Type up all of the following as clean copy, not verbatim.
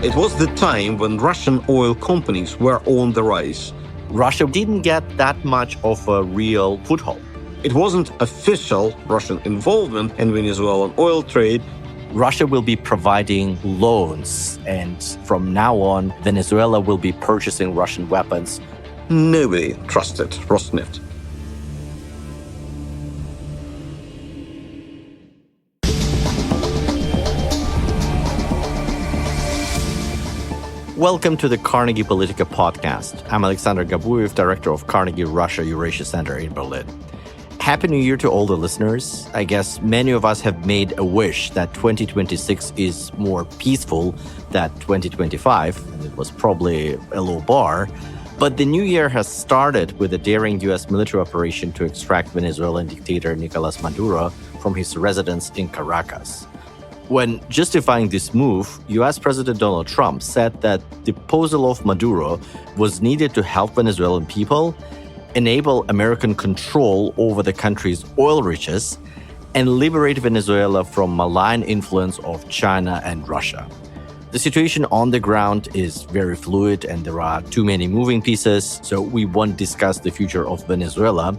It was the time when Russian oil companies were on the rise. Russia didn't get that much of a real foothold. It wasn't official Russian involvement in Venezuelan oil trade. Russia will be providing loans, and from now on, Venezuela will be purchasing Russian weapons. Nobody trusted Rosneft. Welcome to the Carnegie Politica podcast. I'm Alexander Gabuev, director of Carnegie Russia Eurasia Center in Berlin. Happy New Year to all the listeners. I guess many of us have made a wish that 2026 is more peaceful than 2025, and it was probably a low bar. But the new year has started with a daring U.S. military operation to extract Venezuelan dictator Nicolas Maduro from his residence in Caracas. When justifying this move, U.S. President Donald Trump said that the deposal of Maduro was needed to help Venezuelan people, enable American control over the country's oil riches, and liberate Venezuela from malign influence of China and Russia. The situation on the ground is very fluid and there are too many moving pieces, so we won't discuss the future of Venezuela,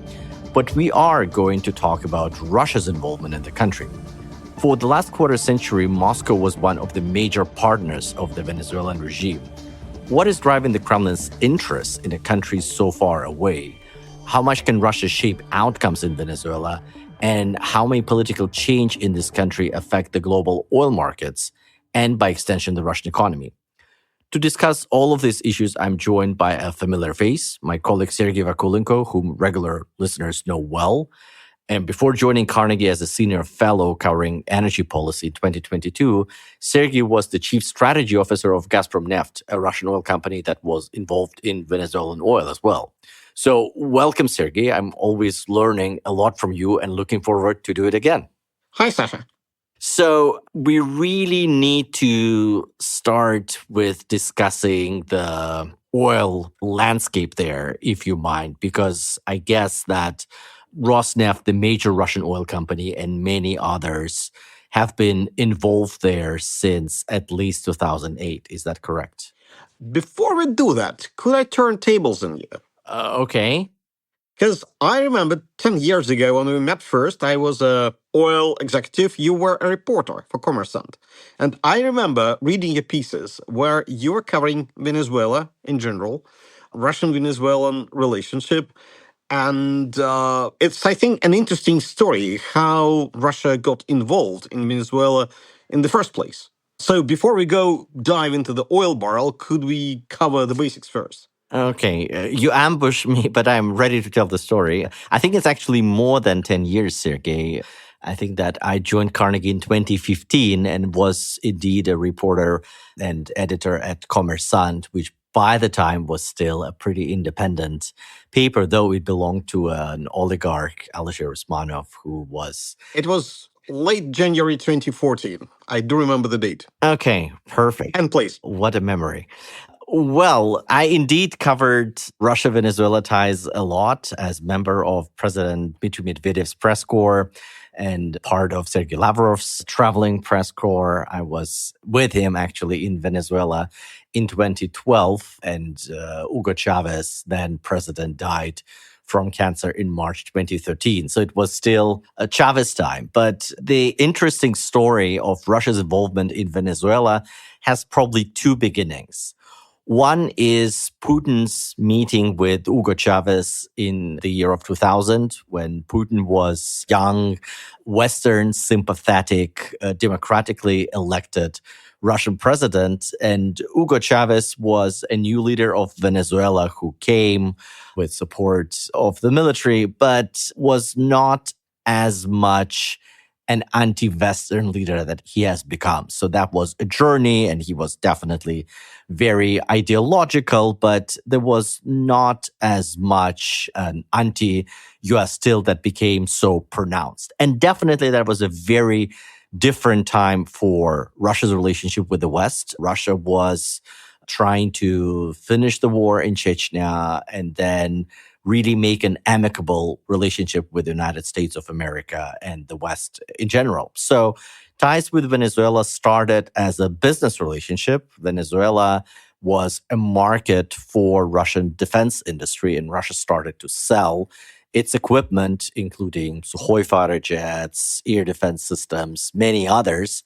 but we are going to talk about Russia's involvement in the country. For the last quarter century, Moscow was one of the major partners of the Venezuelan regime. What is driving the Kremlin's interest in a country so far away? How much can Russia shape outcomes in Venezuela? And how may political change in this country affect the global oil markets and, by extension, the Russian economy? To discuss all of these issues, I'm joined by a familiar face, my colleague Sergey Vakulenko, whom regular listeners know well. And before joining Carnegie as a senior fellow covering energy policy in 2022, Sergey was the chief strategy officer of Gazprom Neft, a Russian oil company that was involved in Venezuelan oil as well. So welcome, Sergey. I'm always learning a lot from you and looking forward to do it again. Hi, Sasha. So we really need to start with discussing the oil landscape there, if you mind, because I guess that Rosneft, the major Russian oil company, and many others have been involved there since at least 2008. Is that correct? Before we do that, could I turn tables on you? Okay. Because I remember 10 years ago when we met first, I was an oil executive, you were a reporter for Kommersant. And I remember reading your pieces where you were covering Venezuela in general, Russian-Venezuelan relationship. And it's, I think, an interesting story how Russia got involved in Venezuela in the first place. So before we go dive into the oil barrel, could we cover the basics first? Okay, you ambush me, but I'm ready to tell the story. I think it's actually more than 10 years, Sergey. I think that I joined Carnegie in 2015 and was indeed a reporter and editor at Kommersant, which by the time was still a pretty independent paper, though it belonged to an oligarch, Alisher Usmanov, who was... It was late January 2014. I do remember the date. Okay, perfect. And place. What a memory. Well, I indeed covered Russia-Venezuela ties a lot as member of President Dmitry Medvedev's press corps and part of Sergei Lavrov's traveling press corps. I was with him actually in Venezuela in 2012, and Hugo Chavez, then president, died from cancer in March 2013. So it was still a Chavez time. But the interesting story of Russia's involvement in Venezuela has probably two beginnings. One is Putin's meeting with Hugo Chavez in the year of 2000, when Putin was young, Western sympathetic, democratically elected Russian president. And Hugo Chavez was a new leader of Venezuela who came with support of the military, but was not as much an anti-Western leader that he has become. So that was a journey, and he was definitely very ideological, but there was not as much an anti-US still that became so pronounced. And definitely that was a very different time for Russia's relationship with the West. Russia was trying to finish the war in Chechnya and then really make an amicable relationship with the United States of America and the West in general. So ties with Venezuela started as a business relationship. Venezuela was a market for Russian defense industry, and Russia started to sell its equipment, including Sukhoi fighter jets, air defense systems, many others.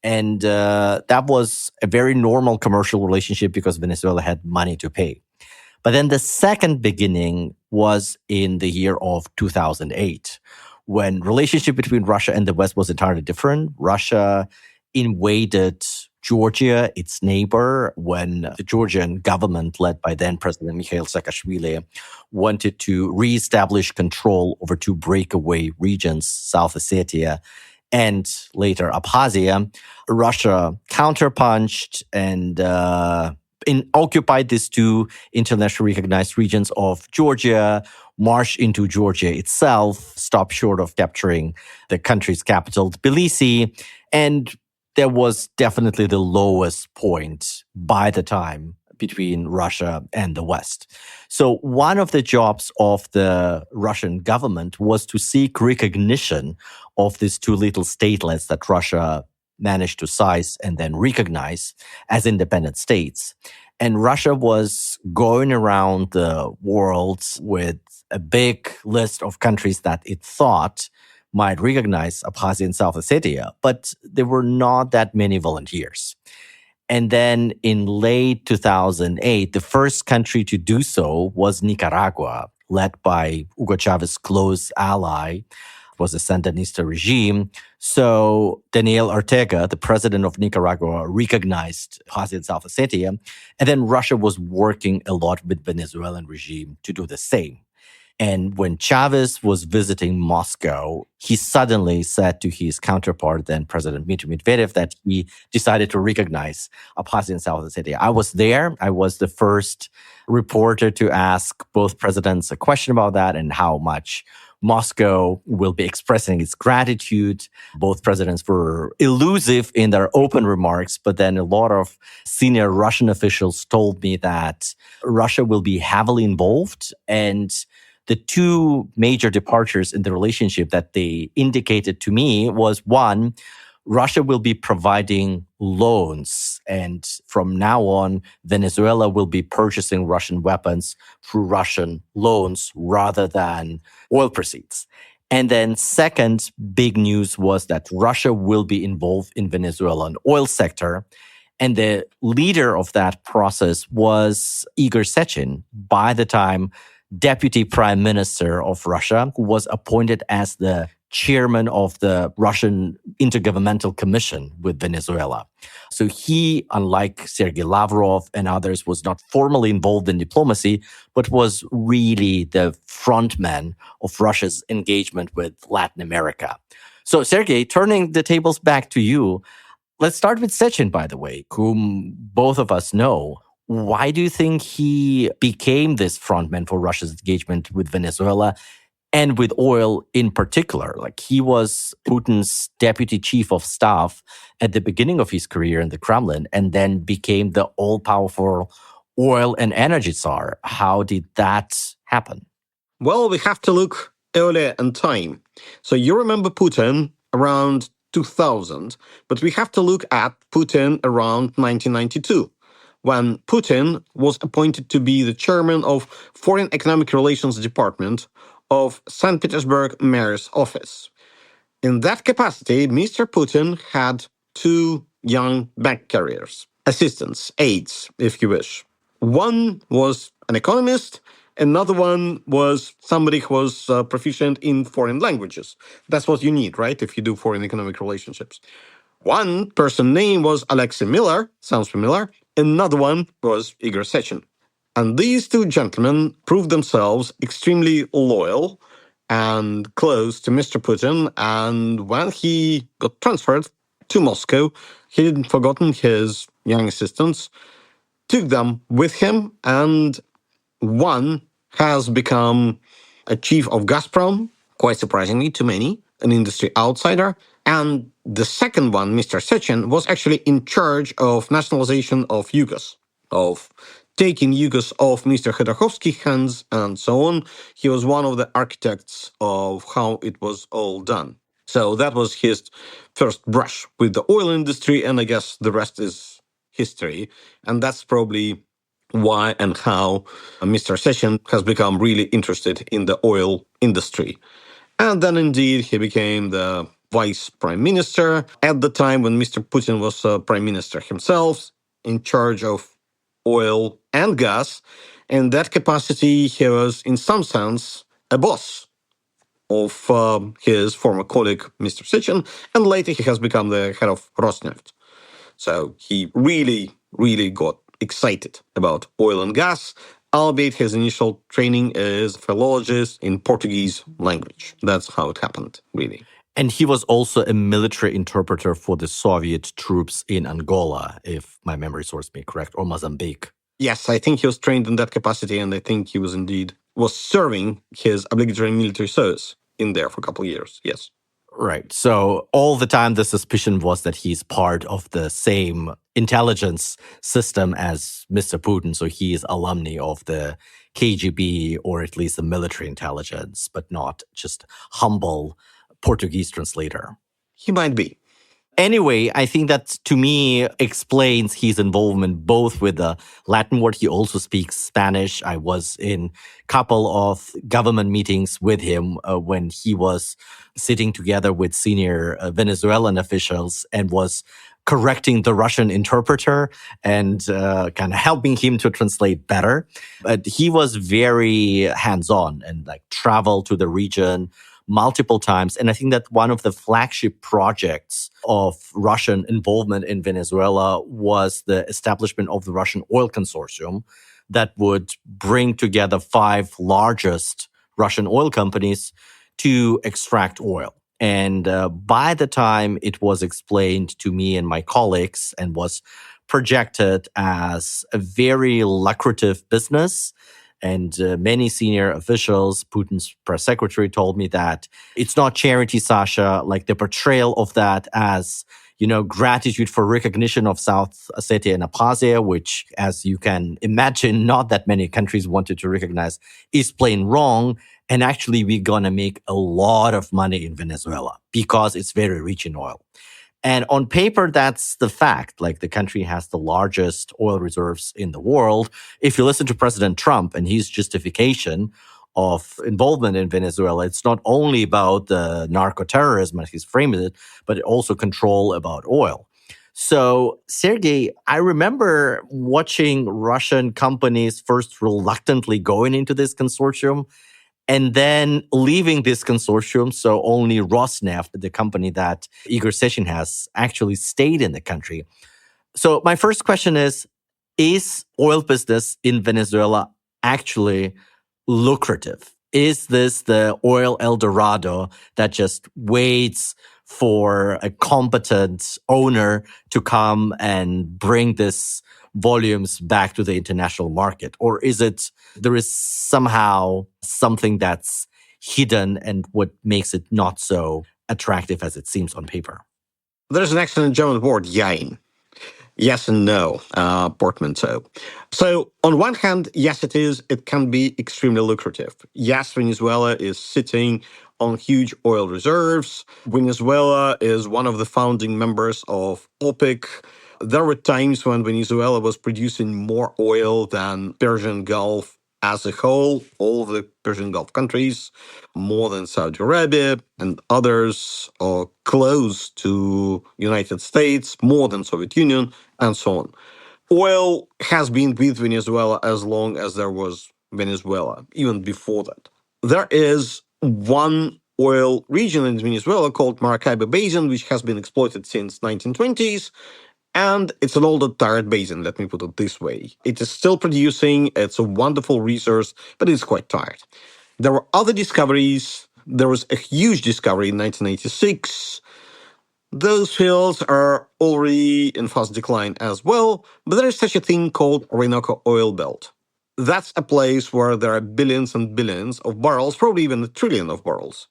And that was a very normal commercial relationship because Venezuela had money to pay. But then the second beginning was in the year of 2008, when relationship between Russia and the West was entirely different. Russia invaded Georgia, its neighbor, when the Georgian government, led by then President Mikhail Saakashvili, wanted to reestablish control over two breakaway regions, South Ossetia and later Abkhazia. Russia counterpunched and occupied these two internationally recognized regions of Georgia, marched into Georgia itself, stopped short of capturing the country's capital, Tbilisi, and there was definitely the lowest point by the time between Russia and the West. So one of the jobs of the Russian government was to seek recognition of these two little statelets that Russia managed to size and then recognize as independent states. And Russia was going around the world with a big list of countries that it thought might recognize Abkhazia and South Ossetia, but there were not that many volunteers. And then in late 2008, the first country to do so was Nicaragua, led by Hugo Chavez's close ally, was the Sandinista regime. So Daniel Ortega, the president of Nicaragua, recognized Abkhazia and South Ossetia. And then Russia was working a lot with Venezuelan regime to do the same. And when Chavez was visiting Moscow, he suddenly said to his counterpart, then President Dmitry Medvedev, that he decided to recognize Abkhazia and South Ossetia. I was there. I was the first reporter to ask both presidents a question about that and how much Moscow will be expressing its gratitude. Both presidents were elusive in their open remarks, but then a lot of senior Russian officials told me that Russia will be heavily involved. And the two major departures in the relationship that they indicated to me was, one, Russia will be providing loans, and from now on, Venezuela will be purchasing Russian weapons through Russian loans rather than oil proceeds. And then second big news was that Russia will be involved in Venezuelan oil sector. And the leader of that process was Igor Sechin, by the time Deputy Prime Minister of Russia, who was appointed as the chairman of the Russian Intergovernmental Commission with Venezuela. So he, unlike Sergey Lavrov and others, was not formally involved in diplomacy, but was really the frontman of Russia's engagement with Latin America. So Sergey, turning the tables back to you, let's start with Sechin, by the way, whom both of us know. Why do you think he became this frontman for Russia's engagement with Venezuela and with oil in particular? Like, he was Putin's deputy chief of staff at the beginning of his career in the Kremlin and then became the all-powerful oil and energy czar. How did that happen? Well, we have to look earlier in time. So you remember Putin around 2000, but we have to look at Putin around 1992. When Putin was appointed to be the chairman of Foreign Economic Relations Department of St. Petersburg Mayor's Office. In that capacity, Mr. Putin had two young bank carriers, assistants, aides, if you wish. One was an economist, another one was somebody who was proficient in foreign languages. That's what you need, right, if you do foreign economic relationships. One person's name was Alexei Miller, sounds familiar. Another one was Igor Sechin. And these two gentlemen proved themselves extremely loyal and close to Mr. Putin. And when he got transferred to Moscow, he hadn't forgotten his young assistants, took them with him, and one has become a chief of Gazprom, quite surprisingly to many, an industry outsider. And the second one, Mr. Sechin, was actually in charge of nationalization of Yugos, of taking Yugos off Mr. Khodorkovsky's hands and so on. He was one of the architects of how it was all done. So that was his first brush with the oil industry, and I guess the rest is history. And that's probably why and how Mr. Sechin has become really interested in the oil industry. And then indeed he became the vice prime minister at the time when Mr. Putin was prime minister himself, in charge of oil and gas. In that capacity, he was, in some sense, a boss of his former colleague, Mr. Sechin, and later he has become the head of Rosneft. So he really, really got excited about oil and gas, albeit his initial training is philologist in Portuguese language. That's how it happened, really. And he was also a military interpreter for the Soviet troops in Angola, if my memory serves me correct, or Mozambique. Yes, I think he was trained in that capacity, and I think he was serving his obligatory military service in there for a couple of years. Yes. Right. So all the time the suspicion was that he's part of the same intelligence system as Mr. Putin. So he is alumni of the KGB, or at least the military intelligence, but not just humble Portuguese translator. He might be. Anyway, I think that to me explains his involvement both with the Latin world. He also speaks Spanish. I was in a couple of government meetings with him when he was sitting together with senior Venezuelan officials and was correcting the Russian interpreter and kind of helping him to translate better. But he was very hands-on and like traveled to the region multiple times. And I think that one of the flagship projects of Russian involvement in Venezuela was the establishment of the Russian Oil Consortium that would bring together 5 largest Russian oil companies to extract oil. And by the time it was explained to me and my colleagues and was projected as a very lucrative business, and many senior officials, Putin's press secretary told me that it's not charity, Sasha, like the portrayal of that as, gratitude for recognition of South Ossetia and Abkhazia, which, as you can imagine, not that many countries wanted to recognize, is plain wrong. And actually, we're going to make a lot of money in Venezuela because it's very rich in oil. And on paper, that's the fact. Like the country has the largest oil reserves in the world. If you listen to President Trump and his justification of involvement in Venezuela, it's not only about the narco-terrorism, as he's framed it, but also control about oil. So, Sergey, I remember watching Russian companies first reluctantly going into this consortium and then leaving this consortium. So only Rosneft, the company that Igor Sechin has, actually stayed in the country. So my first question is oil business in Venezuela actually lucrative? Is this the oil El Dorado that just waits for a competent owner to come and bring this volumes back to the international market? Or is it there is somehow something that's hidden and what makes it not so attractive as it seems on paper? There's an excellent German word, Jein. Yes and no, portmanteau. So on one hand, yes, it is. It can be extremely lucrative. Yes, Venezuela is sitting on huge oil reserves. Venezuela is one of the founding members of OPEC. There were times when Venezuela was producing more oil than Persian Gulf as a whole, all the Persian Gulf countries, more than Saudi Arabia and others, are close to United States, more than Soviet Union, and so on. Oil has been with Venezuela as long as there was Venezuela, even before that. There is one oil region in Venezuela called Maracaibo Basin, which has been exploited since 1920s. And it's an older tired basin, let me put it this way. It is still producing, it's a wonderful resource, but it's quite tired. There were other discoveries. There was a huge discovery in 1986. Those fields are already in fast decline as well, but there is such a thing called Orinoco Oil Belt. That's a place where there are billions and billions of barrels, probably even a trillion of barrels.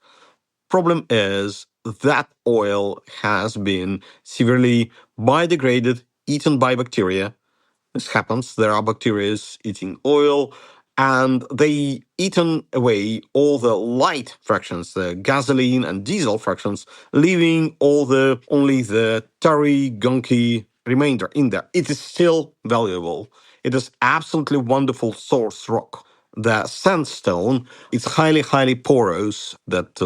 Problem is that oil has been severely biodegraded, eaten by bacteria. This happens. There are bacteria eating oil. and they eaten away all the light fractions, the gasoline and diesel fractions, leaving only the tarry, gunky remainder in there. It is still valuable. It is absolutely wonderful source rock. The sandstone is highly, highly porous that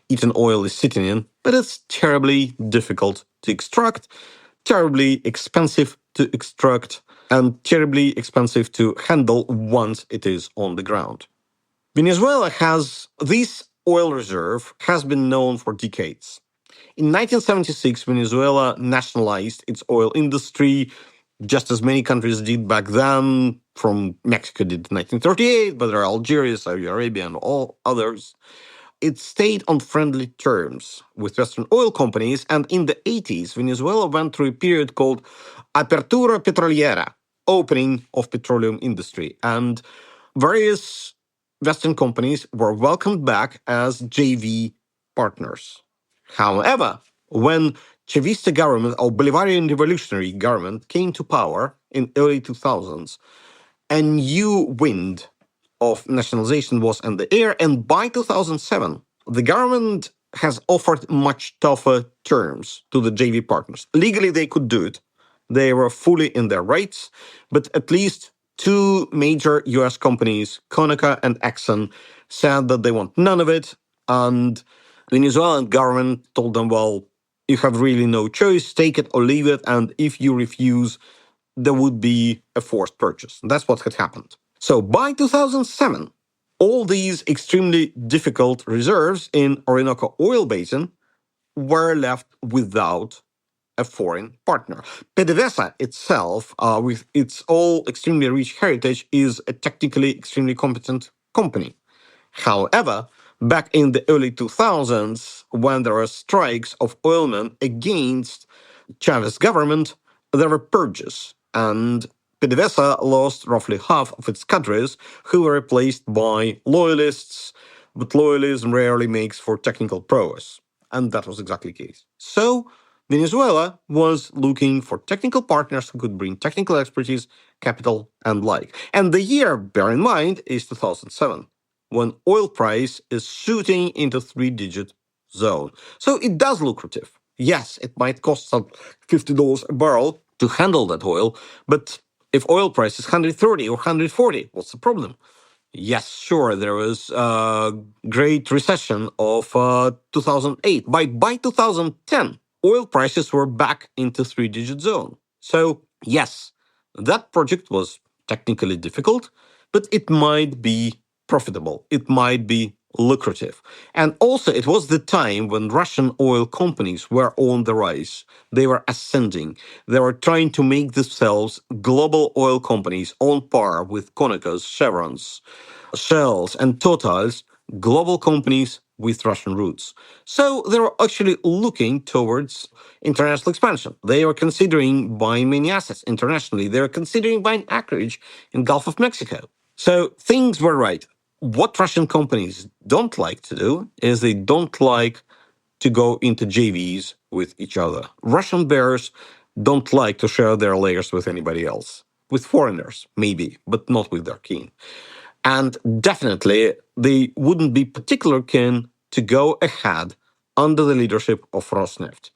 Eaton oil is sitting in, but it's terribly difficult to extract, terribly expensive to extract, and terribly expensive to handle once it is on the ground. Venezuela has this oil reserve has been known for decades. In 1976, Venezuela nationalized its oil industry, just as many countries did back then. From Mexico did in 1938, but there are Algeria, Saudi Arabia, and all others. It stayed on friendly terms with Western oil companies, and in the 80s, Venezuela went through a period called Apertura Petroliera, opening of petroleum industry, and various Western companies were welcomed back as JV partners. However, when Chavista government or Bolivarian revolutionary government came to power in early 2000s, a new wind of nationalization was in the air, and by 2007, the government has offered much tougher terms to the JV partners. Legally, they could do it. They were fully in their rights, but at least two major US companies, Conoco and Exxon, said that they want none of it, and the Venezuelan government told them, well, you have really no choice, take it or leave it, and if you refuse, there would be a forced purchase. That's what had happened. So by 2007, all these extremely difficult reserves in Orinoco Oil Basin were left without a foreign partner. PDVSA itself, with its all extremely rich heritage, is a technically extremely competent company. However, back in the early 2000s, when there were strikes of oilmen against Chavez government, there were purges, and PDVSA lost roughly half of its cadres, who were replaced by loyalists, but loyalism rarely makes for technical prowess. And that was exactly the case. So, Venezuela was looking for technical partners who could bring technical expertise, capital, and like. And the year, bear in mind, is 2007, when oil price is shooting into three-digit zone. So it does lucrative. Yes, it might cost some $50 a barrel to handle that oil, but if oil price is 130 or 140, what's the problem? Yes, sure, there was a great recession of 2008. By 2010, oil prices were back into three-digit zone. So, yes, that project was technically difficult, but it might be profitable. It might be lucrative. And also, it was the time when Russian oil companies were on the rise. They were ascending. They were trying to make themselves global oil companies on par with Conoco's, Chevron's, Shell's, and Total's, global companies with Russian roots. So they were actually looking towards international expansion. They were considering buying many assets internationally. They were considering buying acreage in Gulf of Mexico. So things were right. What Russian companies don't like to do is they don't like to go into JVs with each other. Russian bears don't like to share their layers with anybody else. With foreigners, maybe, but not with their kin. And definitely, they wouldn't be particularly keen to go ahead under the leadership of Rosneft.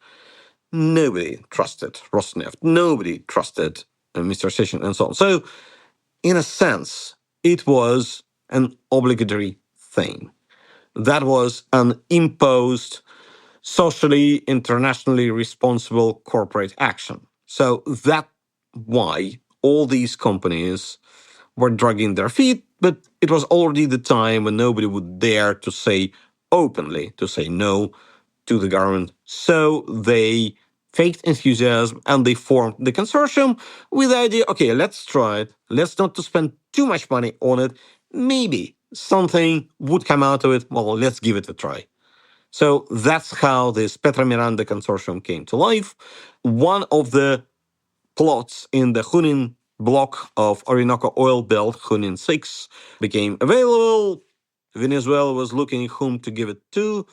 Nobody trusted Rosneft. Nobody trusted Mr. Sechin and so on. So, in a sense, it was an obligatory thing. That was an imposed, socially, internationally responsible corporate action. So that's why all these companies were dragging their feet, but it was already the time when nobody would dare to say openly, to say no to the government. So they faked enthusiasm and they formed the consortium with the idea, okay, let's try it. Let's not to spend too much money on it. Maybe something would come out of it. Well, let's give it a try. So that's how this Petra Miranda consortium came to life. One of the plots in the Junin block of Orinoco oil belt, Junin 6, became available. Venezuela was looking whom to give it to.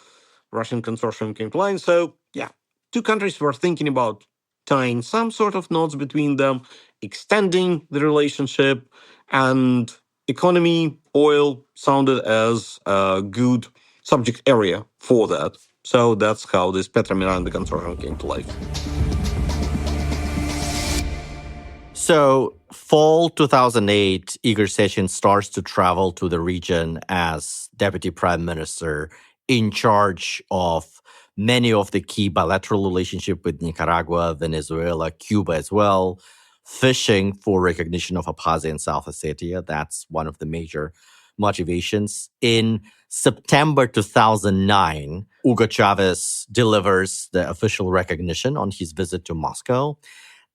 Russian consortium came to line. So, yeah, two countries were thinking about tying some sort of knots between them, extending the relationship, and economy, oil sounded as a good subject area for that. So that's how this Petra-Miranda consortium came to life. So, fall 2008, Igor Sechin starts to travel to the region as deputy prime minister in charge of many of the key bilateral relationship with Nicaragua, Venezuela, Cuba as well, fishing for recognition of Abkhazia and South Ossetia. That's one of the major motivations. In September 2009, Hugo Chavez delivers the official recognition on his visit to Moscow.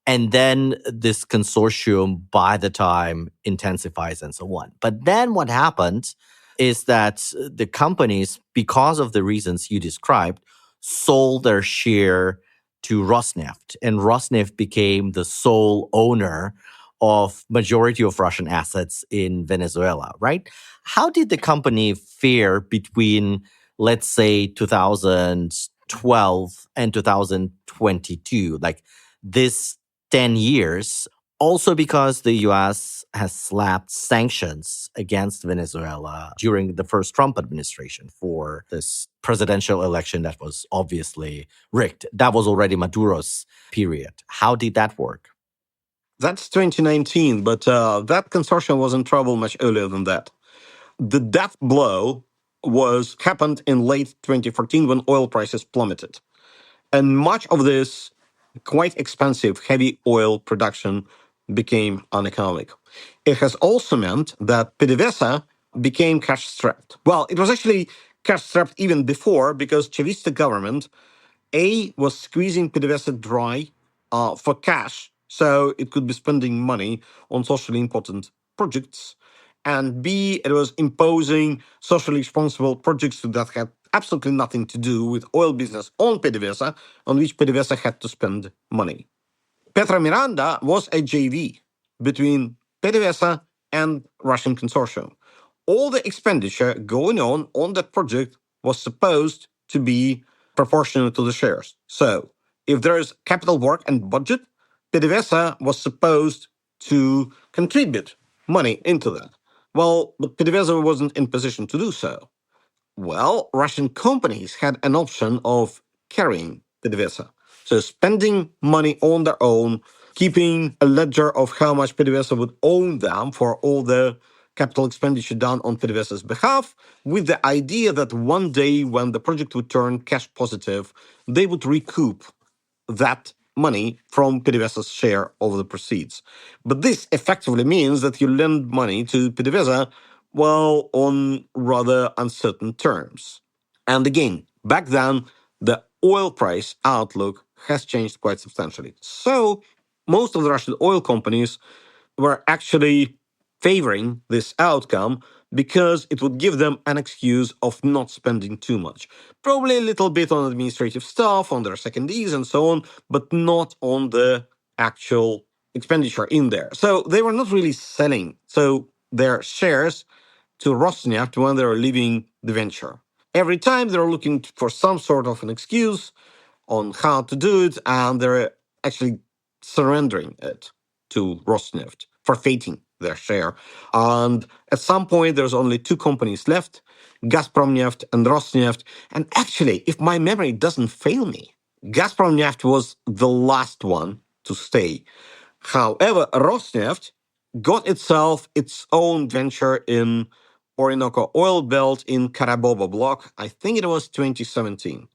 And then this consortium, by the time, intensifies and so on. But then what happened is that the companies, because of the reasons you described, sold their share to Rosneft. And Rosneft became the sole owner of majority of Russian assets in Venezuela, right? How did the company fare between, let's say, 2012 and 2022? Like this 10 years, also because the US has slapped sanctions against Venezuela during the first Trump administration for this presidential election that was obviously rigged. That was already Maduro's period. How did that work? That's 2019, but that consortium was in trouble much earlier than that. The death blow happened in late 2014 when oil prices plummeted. And much of this quite expensive heavy oil production became uneconomic. It has also meant that PDVSA became cash-strapped. Well, it was actually cash-strapped even before because Chavista government was squeezing PDVSA dry for cash so it could be spending money on socially important projects. And B, it was imposing socially responsible projects that had absolutely nothing to do with oil business on PDVSA, on which PDVSA had to spend money. Petra Miranda was a JV between PDVSA and Russian consortium. All the expenditure going on that project was supposed to be proportional to the shares. So if there is capital work and budget, PDVSA was supposed to contribute money into that. Well, but PDVSA wasn't in position to do so. Well, Russian companies had an option of carrying PDVSA. So spending money on their own, keeping a ledger of how much PDVSA would own them for all the capital expenditure done on PDVSA's behalf, with the idea that one day when the project would turn cash positive, they would recoup that money from PDVSA's share of the proceeds. But this effectively means that you lend money to PDVSA, well, on rather uncertain terms. And again, back then, the oil price outlook has changed quite substantially. So most of the Russian oil companies were actually favoring this outcome because it would give them an excuse of not spending too much. Probably a little bit on administrative stuff, on their secondees and so on, but not on the actual expenditure in there. So they were not really selling their shares to Rosneft when they were leaving the venture. Every time they're looking for some sort of an excuse on how to do it, and they're actually surrendering it to Rosneft, forfeiting their share. And at some point, there's only two companies left, Gazpromneft and Rosneft. And actually, if my memory doesn't fail me, Gazpromneft was the last one to stay. However, Rosneft got itself its own venture in Orinoco oil belt in Carabobo block. I think it was 2017.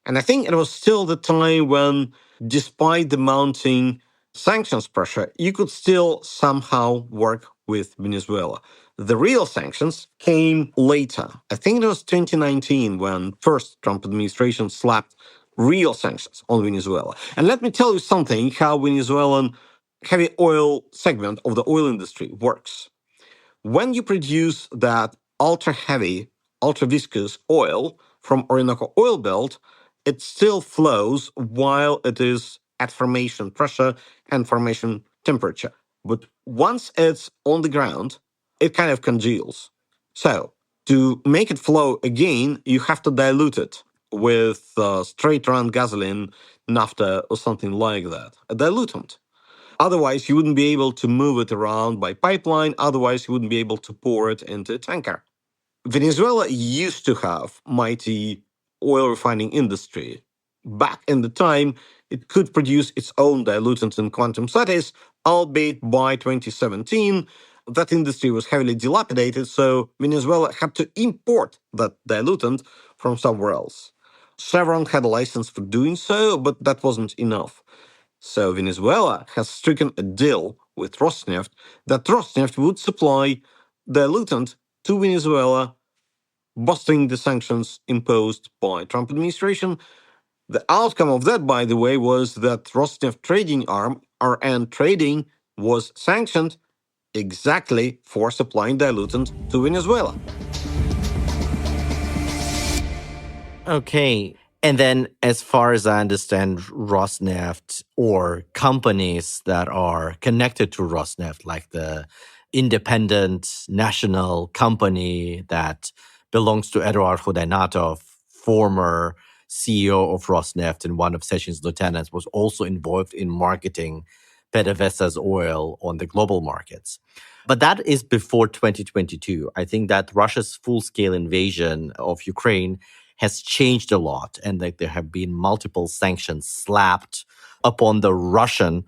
And I think it was still the time when, despite the mounting sanctions pressure, you could still somehow work with Venezuela. The real sanctions came later. I think it was 2019 when first Trump administration slapped real sanctions on Venezuela. And let me tell you something, how Venezuelan heavy oil segment of the oil industry works. When you produce that ultra heavy, ultra viscous oil from Orinoco oil belt, it still flows while it is at formation pressure and formation temperature. But once it's on the ground, it kind of congeals. So to make it flow again, you have to dilute it with straight run gasoline, naphtha, or something like that, a dilutant. Otherwise, you wouldn't be able to move it around by pipeline. Otherwise, you wouldn't be able to pour it into a tanker. Venezuela used to have mighty oil refining industry. Back in the time, it could produce its own diluent in quantum studies, albeit by 2017, that industry was heavily dilapidated, so Venezuela had to import that diluent from somewhere else. Chevron had a license for doing so, but that wasn't enough. So Venezuela has stricken a deal with Rosneft that Rosneft would supply diluent to Venezuela, busting the sanctions imposed by Trump administration. The outcome of that, by the way, was that Rosneft trading arm, RN Trading, was sanctioned exactly for supplying diluent to Venezuela. Okay. And then, as far as I understand, Rosneft or companies that are connected to Rosneft, like the independent national company that belongs to Eduard Khodainatov, former CEO of Rosneft and one of Sechin's lieutenants, was also involved in marketing PDVSA's oil on the global markets. But that is before 2022. I think that Russia's full-scale invasion of Ukraine has changed a lot, and that there have been multiple sanctions slapped upon the Russian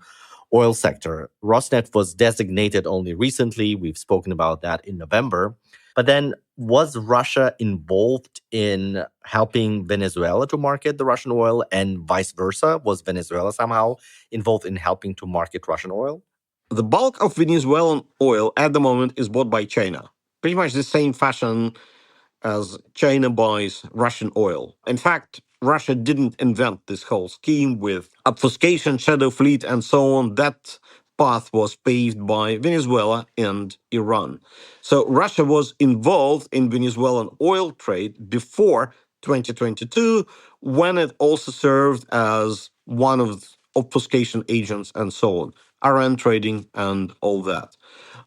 oil sector. Rosneft was designated only recently. We've spoken about that in November. But then, was Russia involved in helping Venezuela to market the Russian oil, and vice versa? Was Venezuela somehow involved in helping to market Russian oil? The bulk of Venezuelan oil at the moment is bought by China. Pretty much the same fashion as China buys Russian oil. In fact, Russia didn't invent this whole scheme with obfuscation, shadow fleet, and so on. That path was paved by Venezuela and Iran. So Russia was involved in Venezuelan oil trade before 2022, when it also served as one of obfuscation agents and so on, RN trading and all that.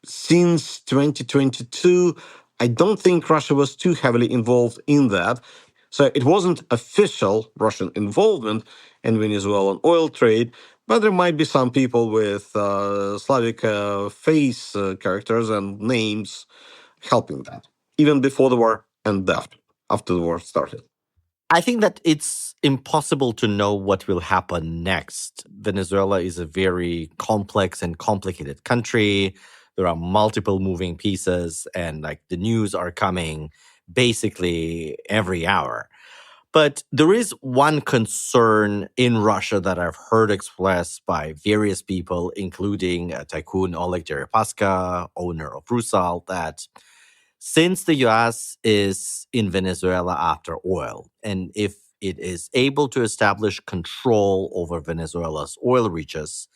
Since 2022, I don't think Russia was too heavily involved in that. So it wasn't official Russian involvement in Venezuelan oil trade, but there might be some people with Slavic face characters and names helping that, even before the war and after the war started. I think that it's impossible to know what will happen next. Venezuela is a very complex and complicated country. There are multiple moving pieces, and like the news are coming basically every hour. But there is one concern in Russia that I've heard expressed by various people, including tycoon Oleg Deripaska, owner of Rusal, that since the US is in Venezuela after oil, and if it is able to establish control over Venezuela's oil reaches,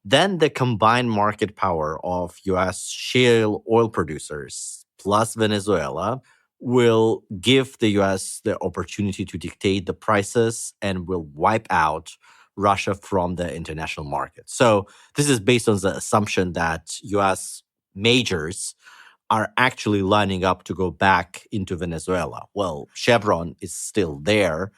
then the combined market power of US shale oil producers plus Venezuela will give the US the opportunity to dictate the prices and will wipe out Russia from the international market. So this is based on the assumption that US majors are actually lining up to go back into Venezuela. Well, Chevron is still there,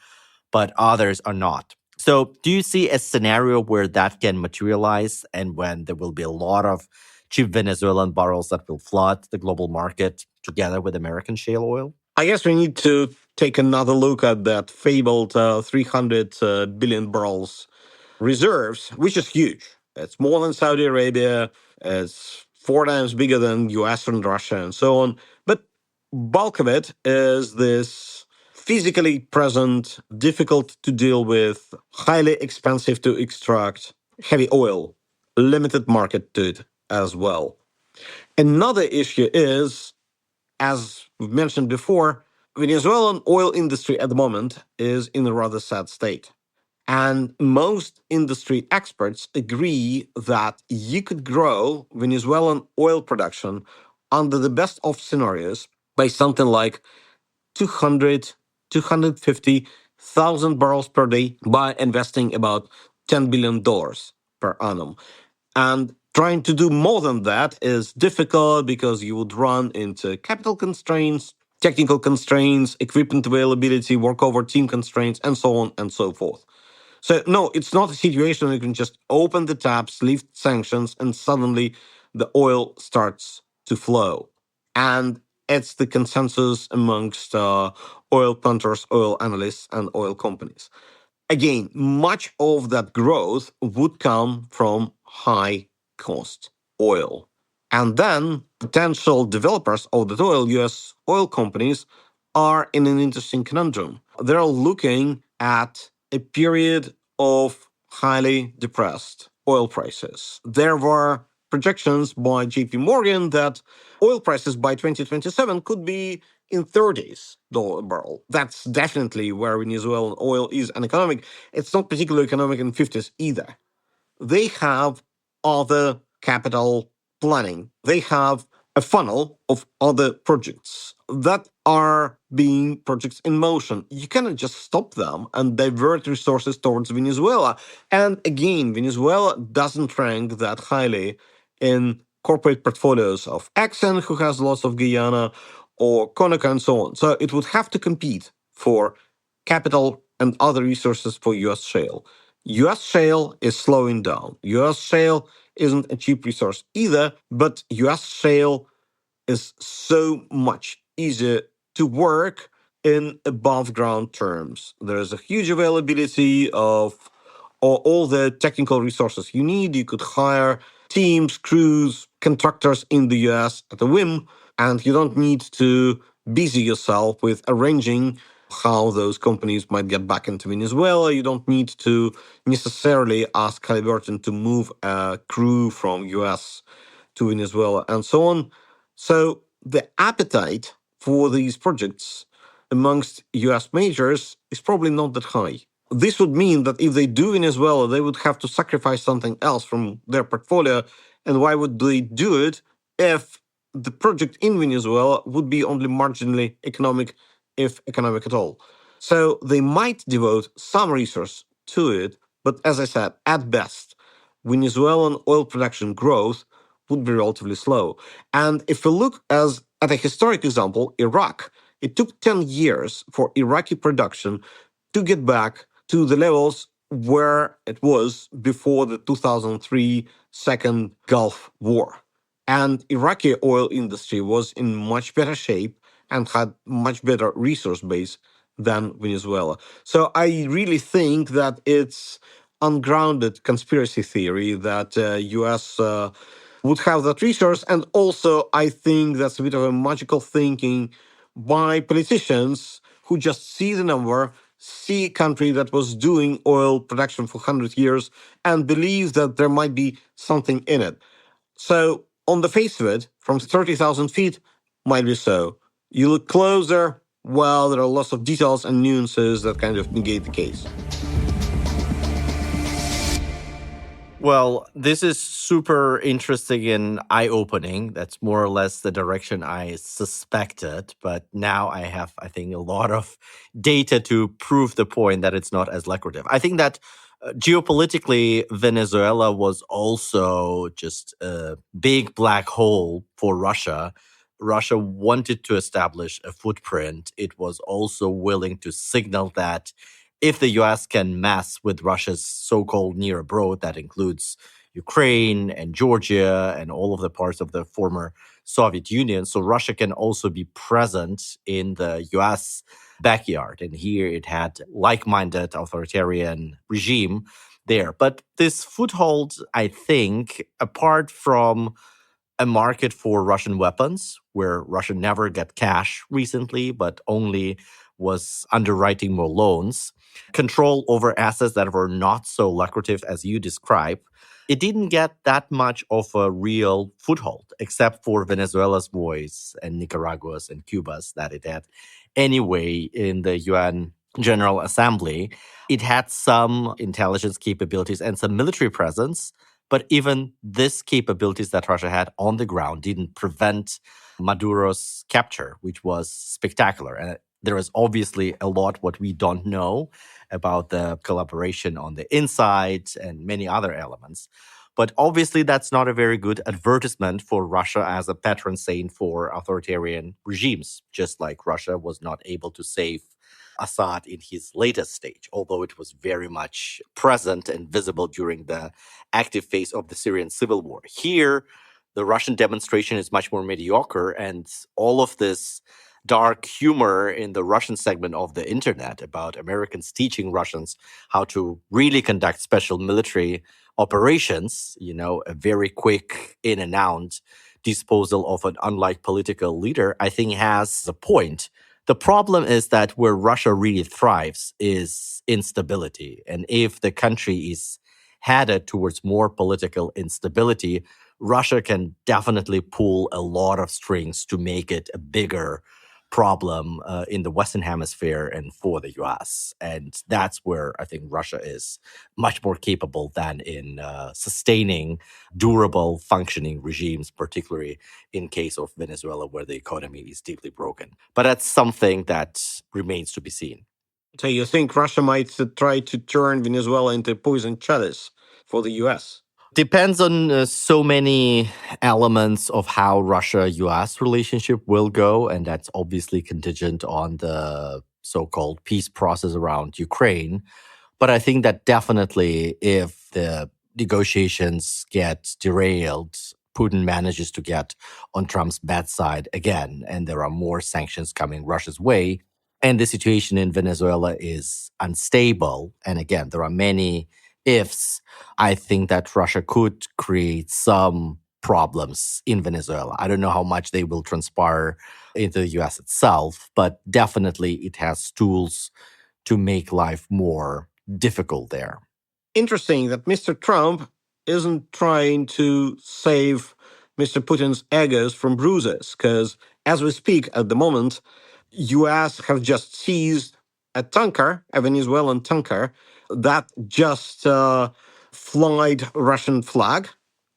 but others are not. So, do you see a scenario where that can materialize and when there will be a lot of cheap Venezuelan barrels that will flood the global market together with American shale oil? I guess we need to take another look at that fabled 300 billion barrels reserves, which is huge. It's more than Saudi Arabia. It's 4 times bigger than US and Russia and so on. But bulk of it is this physically present, difficult to deal with, highly expensive to extract, heavy oil, limited market to it as well. Another issue is, as we've mentioned before, Venezuelan oil industry at the moment is in a rather sad state. And most industry experts agree that you could grow Venezuelan oil production under the best of scenarios by something like 200, 250,000 barrels per day by investing about $10 billion per annum. And trying to do more than that is difficult because you would run into capital constraints, technical constraints, equipment availability, workover team constraints, and so on and so forth. So, no, it's not a situation where you can just open the taps, lift sanctions, and suddenly the oil starts to flow. And it's the consensus amongst oil punters, oil analysts, and oil companies. Again, much of that growth would come from high cost oil. And then potential developers of that oil, US oil companies, are in an interesting conundrum. They're looking at a period of highly depressed oil prices. There were projections by JP Morgan that oil prices by 2027 could be in 30s dollar a barrel. That's definitely where Venezuelan oil is uneconomic. It's not particularly economic in 50s either. They have other capital planning. They have a funnel of other projects that are being projects in motion. You cannot just stop them and divert resources towards Venezuela. And again, Venezuela doesn't rank that highly in corporate portfolios of Exxon, who has lots of Guyana, or Conoco, and so on. So it would have to compete for capital and other resources for US shale. US shale is slowing down. US shale isn't a cheap resource either, but US shale is so much easier to work in above ground terms. There is a huge availability of all the technical resources you need. You could hire teams, crews, contractors in the US at a whim, and you don't need to busy yourself with arranging how those companies might get back into Venezuela. You don't need to necessarily ask Halliburton to move a crew from US to Venezuela and so on. So the appetite for these projects amongst US majors is probably not that high. This would mean that if they do Venezuela, they would have to sacrifice something else from their portfolio. And why would they do it if the project in Venezuela would be only marginally economic, if economic at all? So they might devote some resource to it, but as I said, at best, Venezuelan oil production growth would be relatively slow. And if we look at a historic example, Iraq, it took 10 years for Iraqi production to get back to the levels where it was before the 2003 Second Gulf War. And Iraqi oil industry was in much better shape and had much better resource base than Venezuela. So I really think that it's ungrounded conspiracy theory that US would have that resource. And also, I think that's a bit of a magical thinking by politicians who just see the number, see a country that was doing oil production for 100 years, and believe that there might be something in it. So, on the face of it, from 30,000 feet, might be so. You look closer, well, there are lots of details and nuances that kind of negate the case. Well, this is super interesting and eye-opening. That's more or less the direction I suspected. But now I have, I think, a lot of data to prove the point that it's not as lucrative. I think that geopolitically, Venezuela was also just a big black hole for Russia. Russia wanted to establish a footprint. It was also willing to signal that if the US can mess with Russia's so-called near abroad, that includes Ukraine and Georgia and all of the parts of the former Soviet Union, so Russia can also be present in the US backyard. And here it had like-minded authoritarian regime there. But this foothold, I think, apart from a market for Russian weapons, where Russia never got cash recently, but only was underwriting more loans, control over assets that were not so lucrative as you describe, it didn't get that much of a real foothold, except for Venezuela's voice and Nicaragua's and Cuba's that it had anyway in the UN General Assembly. It had some intelligence capabilities and some military presence, but even these capabilities that Russia had on the ground didn't prevent Maduro's capture, which was spectacular. And there is obviously a lot what we don't know about the collaboration on the inside and many other elements. But obviously, that's not a very good advertisement for Russia as a patron saint for authoritarian regimes, just like Russia was not able to save Assad in his latest stage, although it was very much present and visible during the active phase of the Syrian civil war. Here, the Russian demonstration is much more mediocre, and all of this dark humor in the Russian segment of the internet about Americans teaching Russians how to really conduct special military operations, a very quick in and out disposal of an unlike political leader, I think has a point. The problem is that where Russia really thrives is instability. And if the country is headed towards more political instability, Russia can definitely pull a lot of strings to make it a bigger problem in the Western Hemisphere and for the US. And that's where I think Russia is much more capable than in sustaining durable, functioning regimes, particularly in case of Venezuela, where the economy is deeply broken. But that's something that remains to be seen. So you think Russia might try to turn Venezuela into poison chalice for the US? Depends on so many elements of how Russia-US relationship will go, and that's obviously contingent on the so-called peace process around Ukraine. But I think that definitely if the negotiations get derailed, Putin manages to get on Trump's bad side again, and there are more sanctions coming Russia's way, and the situation in Venezuela is unstable, and again, there are many ifs, I think that Russia could create some problems in Venezuela. I don't know how much they will transpire into the US itself, but definitely it has tools to make life more difficult there. Interesting that Mr. Trump isn't trying to save Mr. Putin's egos from bruises, because as we speak at the moment, US have just seized a tanker, a Venezuelan tanker, that just flied Russian flag.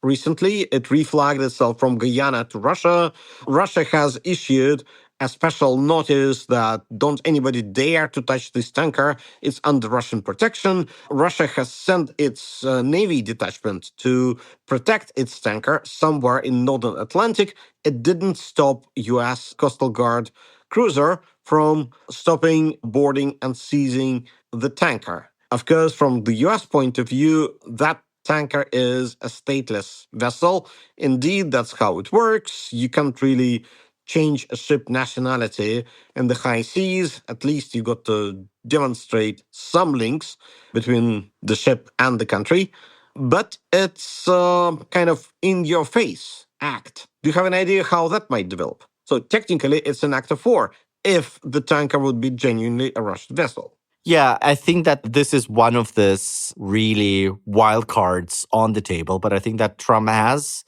Recently, it reflagged itself from Guyana to Russia. Russia has issued a special notice that don't anybody dare to touch this tanker. It's under Russian protection. Russia has sent its Navy detachment to protect its tanker somewhere in northern Atlantic. It didn't stop US Coastal Guard cruiser from stopping, boarding, and seizing the tanker. Of course, from the US point of view, that tanker is a stateless vessel. Indeed, that's how it works. You can't really change a ship nationality in the high seas. At least you got to demonstrate some links between the ship and the country. But it's kind of in-your-face act. Do you have an idea how that might develop? So technically, it's an act of war if the tanker would be genuinely a Russian vessel. Yeah, I think that this is one of these really wild cards on the table, but I think that Trump has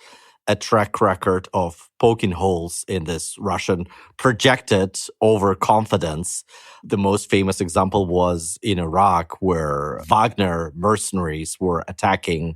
a track record of poking holes in this Russian projected overconfidence. The most famous example was in Iraq, where Wagner mercenaries were attacking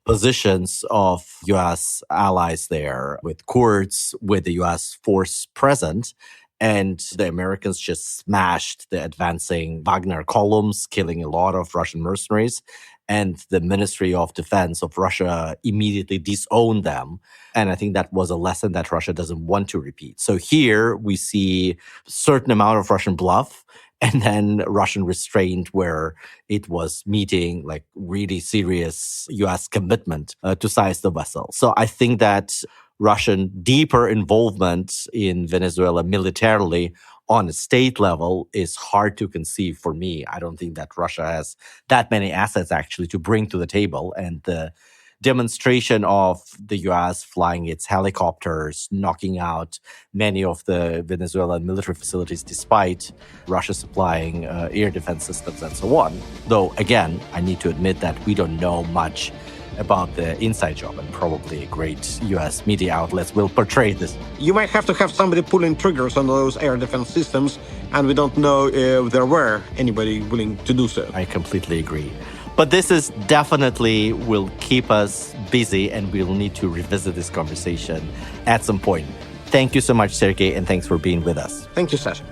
positions of U.S. allies there with Kurds, with the U.S. force present. And the Americans just smashed the advancing Wagner columns, killing a lot of Russian mercenaries. And the Ministry of Defense of Russia immediately disowned them. And I think that was a lesson that Russia doesn't want to repeat. So here we see a certain amount of Russian bluff and then Russian restraint, where it was meeting like really serious US commitment to size the vessel. So I think that Russian deeper involvement in Venezuela militarily on a state level is hard to conceive for me. I don't think that Russia has that many assets actually to bring to the table. And the demonstration of the US flying its helicopters, knocking out many of the Venezuelan military facilities despite Russia supplying air defense systems and so on. Though, again, I need to admit that we don't know much about the inside job, and probably great US media outlets will portray this. You might have to have somebody pulling triggers on those air defense systems, and we don't know if there were anybody willing to do so. I completely agree. But this is definitely will keep us busy, and we'll need to revisit this conversation at some point. Thank you so much, Sergey, and thanks for being with us. Thank you, Sasha.